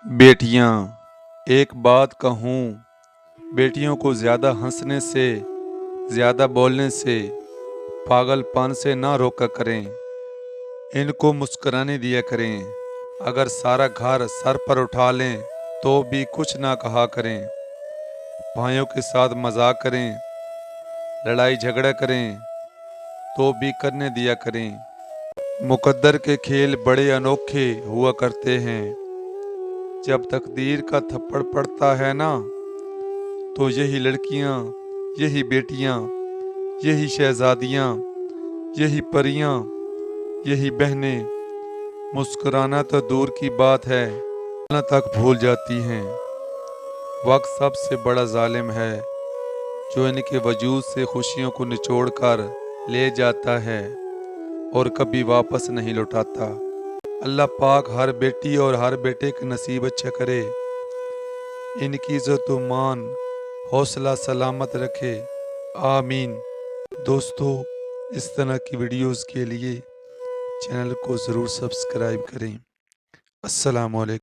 बेटियां, एक बात कहूँ, बेटियों को ज़्यादा हंसने से, ज़्यादा बोलने से, पागलपन से ना रोका करें। इनको मुस्कुराने दिया करें। अगर सारा घर सर पर उठा लें तो भी कुछ ना कहा करें। भाइयों के साथ मजाक करें, लड़ाई झगड़ा करें तो भी करने दिया करें। मुकद्दर के खेल बड़े अनोखे हुआ करते हैं। जब तकदीर का थप्पड़ पड़ता है ना, तो यही लड़कियां, यही बेटियां, यही शहजादियां, यही परियां, यही बहनें मुस्कुराना तो दूर की बात है, बोलना तक भूल जाती हैं। वक्त सबसे बड़ा जालिम है, जो इनके वजूद से खुशियों को निचोड़ कर ले जाता है और कभी वापस नहीं लौटाता। अल्लाह पाक हर बेटी और हर बेटे के नसीब अच्छा करे। इनकी इज्जत व मान हौसला सलामत रखे, आमीन। दोस्तों, इस तरह की वीडियोस के लिए चैनल को ज़रूर सब्सक्राइब करें। अस्सलाम वालेकुम।